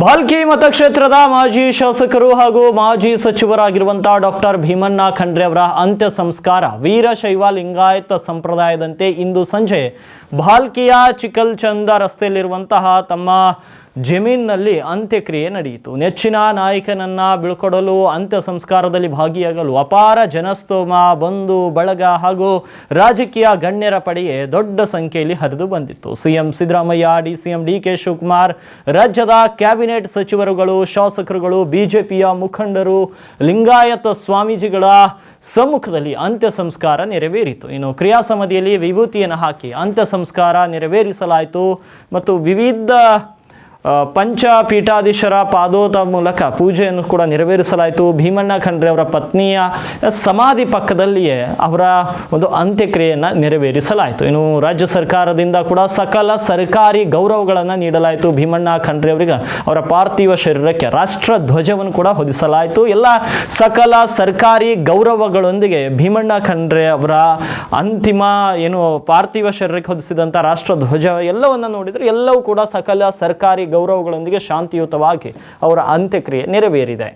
ಭಾಲ್ಕಿ ಮತಕ್ಷೇತ್ರದ ಮಾಜಿ ಶಾಸಕರು ಹಾಗೂ ಮಾಜಿ ಸಚಿವರಾಗಿರುವಂತಹ ಡಾಕ್ಟರ್ ಭೀಮಣ್ಣ ಖಂಡ್ರೆ ಅವರ ಅಂತ್ಯ ಸಂಸ್ಕಾರ ವೀರಶೈವ ಲಿಂಗಾಯತ ಸಂಪ್ರದಾಯದಂತೆ ಇಂದು ಸಂಜೆ ಭಾಲ್ಕಿಯ ಚಿಕಲ್ಚಂದ ರಸ್ತೆಯಲ್ಲಿರುವಂತಹ ತಮ್ಮ ಜಮೀನಿನಲ್ಲಿ ಅಂತ್ಯಕ್ರಿಯೆ ನಡೆಯಿತು. ನೆಚ್ಚಿನ ನಾಯಕನನ್ನ ಬೀಳ್ಕೊಡಲು ಅಂತ್ಯ ಸಂಸ್ಕಾರದಲ್ಲಿ ಭಾಗಿಯಾಗಲು ಅಪಾರ ಜನಸ್ತೋಮ, ಬಂಧು ಬಳಗ ಹಾಗೂ ರಾಜಕೀಯ ಗಣ್ಯರ ಪಡೆಯೇ ದೊಡ್ಡ ಸಂಖ್ಯೆಯಲ್ಲಿ ಹರಿದು ಬಂದಿತ್ತು. CM Siddaramaiah, DCM D K Shivakumar, ರಾಜ್ಯದ ಕ್ಯಾಬಿನೆಟ್ ಸಚಿವರುಗಳು, ಶಾಸಕರುಗಳು, ಬಿಜೆಪಿಯ ಮುಖಂಡರು, ಲಿಂಗಾಯತ ಸ್ವಾಮೀಜಿಗಳ ಸಮ್ಮುಖದಲ್ಲಿ ಅಂತ್ಯ ಸಂಸ್ಕಾರ ನೆರವೇರಿತು. ಇನ್ನು ಕ್ರಿಯಾ ಸಮಾಧಿಯಲ್ಲಿ ವಿಭೂತಿಯನ್ನು ಹಾಕಿ ಅಂತ್ಯ ಸಂಸ್ಕಾರ ನೆರವೇರಿಸಲಾಯಿತು ಮತ್ತು ವಿವಿಧ ಪಂಚಪೀಠಾಧೀಶರ ಪಾದೋದ ಮೂಲಕ ಪೂಜೆಯನ್ನು ಕೂಡ ನೆರವೇರಿಸಲಾಯಿತು. ಭೀಮಣ್ಣ ಖಂಡ್ರೆ ಅವರ ಪತ್ನಿಯ ಸಮಾಧಿ ಪಕ್ಕದಲ್ಲಿಯೇ ಅವರ ಒಂದು ಅಂತ್ಯಕ್ರಿಯೆಯನ್ನು ನೆರವೇರಿಸಲಾಯಿತು. ಇನ್ನು ರಾಜ್ಯ ಸರ್ಕಾರದಿಂದ ಕೂಡ ಸಕಲ ಸರ್ಕಾರಿ ಗೌರವಗಳನ್ನು ನೀಡಲಾಯಿತು. ಭೀಮಣ್ಣ ಖಂಡ್ರೆ ಅವರಿಗೆ ಅವರ ಪಾರ್ಥಿವ ಶರೀರಕ್ಕೆ ರಾಷ್ಟ್ರ ಧ್ವಜವನ್ನು ಕೂಡ ಹೊದಿಸಲಾಯಿತು. ಎಲ್ಲ ಸಕಲ ಸರ್ಕಾರಿ ಗೌರವಗಳೊಂದಿಗೆ ಭೀಮಣ್ಣ ಖಂಡ್ರೆ ಅವರ ಅಂತಿಮ ಪಾರ್ಥಿವ ಶರೀರಕ್ಕೆ ಹೊದಿಸಿದಂಥ ರಾಷ್ಟ್ರ ಧ್ವಜ ಎಲ್ಲವನ್ನು ನೋಡಿದರೆ ಎಲ್ಲವೂ ಕೂಡ ಸಕಲ ಸರ್ಕಾರಿ ಗೌರವಗಳೊಂದಿಗೆ ಶಾಂತಿಯುತವಾಗಿ ಅವರ ಅಂತ್ಯಕ್ರಿಯೆ ನೆರವೇರಿದೆ.